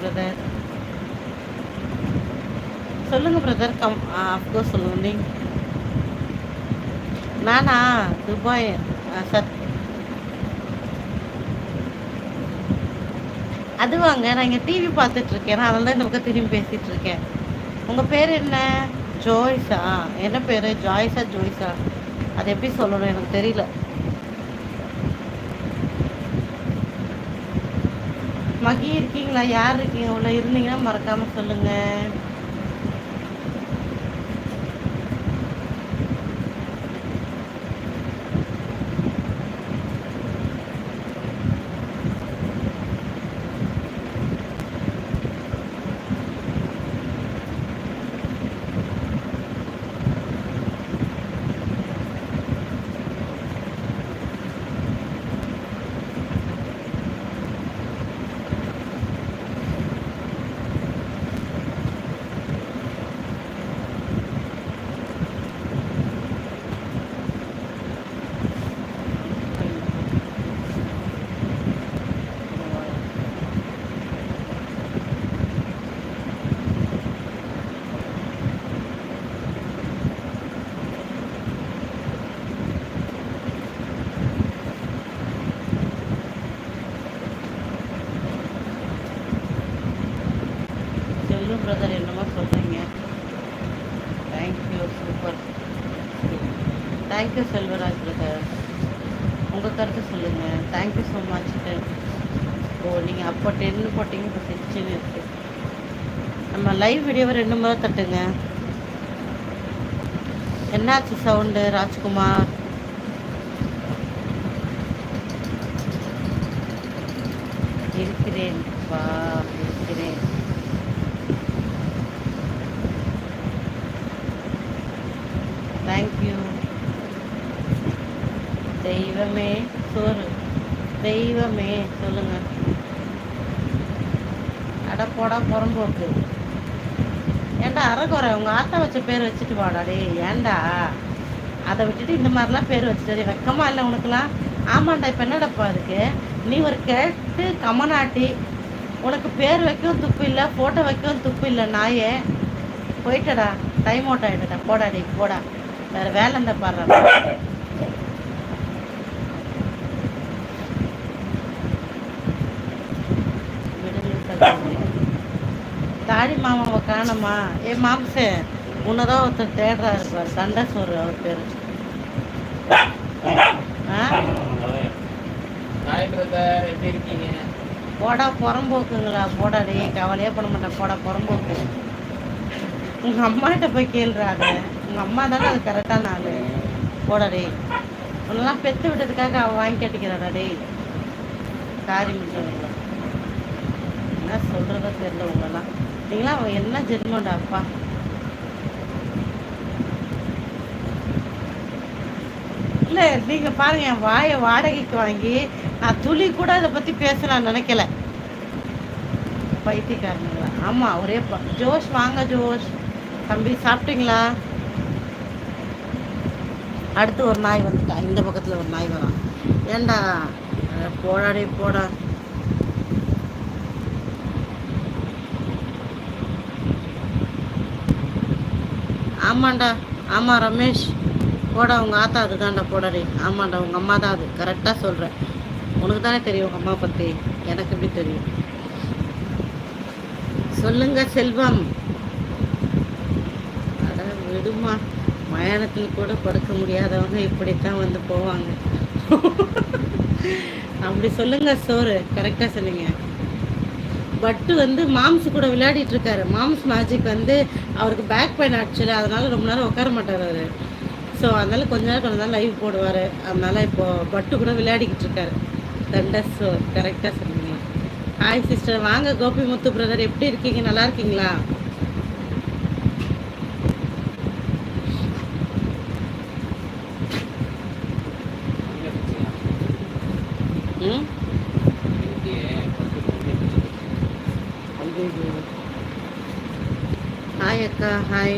Brother. சொல்லுங்கள் brother. Of course சொல்லுங்கள். நீங்கள் நானா துபாய் சத் அதுவாங்க, நான் இங்கே டிவி பார்த்துட்ருக்கேன். அதனால தான் இந்த பக்கம் திரும்பி பேசிகிட்டு இருக்கேன். உங்கள் பேர் என்ன? ஜோய்ஸா? என்ன பேர்? ஜாய்ஸா ஜோய்ஸா? அது எப்படி சொல்லணும் எனக்கு தெரியல. மகி இருக்கீங்களா? யார் இருக்கீங்க உள்ள? இருந்தீங்கன்னா மறக்காமல் சொல்லுங்கள். பிரதர் என்னமோ சொல்கிறீங்க. Thank you, super. Thank you Selvaraj brother. உங்கள் கருத்து சொல்லுங்கள். Thank you so much. ஓ, நீங்கள் அப்போ 10 போட்டிங்க, இப்போ 16 இருக்குது. நம்ம லைவ் வீடியோவை 2 முறை தட்டுங்க. என்னாச்சு சவுண்டு ராஜ்குமார்? இருக்கிறேன் வா, இருக்கிறேன். தேங்க்யூ. தெய்வமே சோறு. தெய்வமே சொல்லுங்க. அட போடா புறம்போக்கு. ஏன்டா அறகுறை உங்கள் ஆத்தா வச்ச பேர் வச்சுட்டு வாடாடே. ஏன்டா அதை விட்டுட்டு இந்த மாதிரிலாம் பேர் வச்சுட்டு வெக்கமா இல்லை உனக்குலாம்? ஆமாண்டா. இப்போ என்னடப்பா அதுக்கு? நீ ஒரு கேட்டு கமநாட்டி. உனக்கு பேர் வைக்கவும் துப்பு இல்லை, ஃபோட்டோ வைக்கவும் துப்பு இல்லை. நாயே போயிட்டடா. Time out ஆகிட்டடா. போடாடி போடா. வேறு வேலை இருந்தா பாடுறா. தாடி மாமாவை காணமா? ஏ மாம்சே, உன்னதான் ஒருத்தர் தேடுறா இருப்பார். சண்டை சோறு அவர் பேர். போடா புறம்போக்குங்களா? போடாடி. கவலையே பண்ண மாட்டேன். போடா புறம்போக்கு. உங்கள் அம்மாகிட்ட போய் கேள்றாங்க. உங்கள் அம்மா தானே அது கரெக்டான ஆள். போடாடி. உன்னெல்லாம் பெற்று விட்டதுக்காக அவள் வாங்கி கேட்டுக்கிறாடா. காரி முடிச்சவங்களா? என்ன சொல்கிறதோ தெரியல உங்களெல்லாம். நீங்களாம் என்ன ஜென்மண்டா அப்பா. இல்லை நீங்கள் பாருங்கள், என் வாயை வாடகைக்கு வாங்கி நான் துளி கூட இதை பற்றி பேச நான் நினைக்கல. பைத்தியக்காரனுங்களா? ஆமாம், ஒரே ஜோஷ். வாங்க ஜோஷ். தம்பி சாப்பிட்டீங்களா? அடுத்து ஒரு நாய் வந்துட்டா. இந்த பக்கத்தில் ஒரு நாய் வரான். ஏண்டா போடாடே போடா. ஆமாண்டா. ஆமாம் ரமேஷ், போடா. உங்கள் ஆத்தா அதுதான்டா. போடாடே. ஆமாண்டா, உங்கள் அம்மா தான் அது. கரெக்டாக சொல்கிறேன். உனக்கு தானே தெரியும் உங்கள் அம்மா பற்றி. எனக்கு எப்படி தெரியும்? சொல்லுங்க செல்வம். அட விடுமா. மயானத்தில் கூட படுக்க முடியாதவங்க இப்படித்தான் வந்து போவாங்க. அப்படி சொல்லுங்க சோறு. கரெக்டாக சொன்னீங்க. பட்டு வந்து மாம்ஸ் கூட விளையாடிட்டு இருக்காரு. மாம்ஸ் மேஜிக் வந்து அவருக்கு பேக் பெயின் ஆக்சுவலி, அதனால ரொம்ப நேரம் உட்கார மாட்டார் அவர். ஸோ அதனால கொஞ்ச நேரம் லைவ் போடுவார். அதனால இப்போ பட்டு கூட விளையாடிக்கிட்டு இருக்காரு. தண்டஸ் சோர். கரெக்டாக சொன்னீங்க. Hi sister. வாங்க கோபி முத்து பிரதர். எப்படி இருக்கீங்க? நல்லா இருக்கீங்களா? ம். ஹாய் அக்கா. ஹாய்.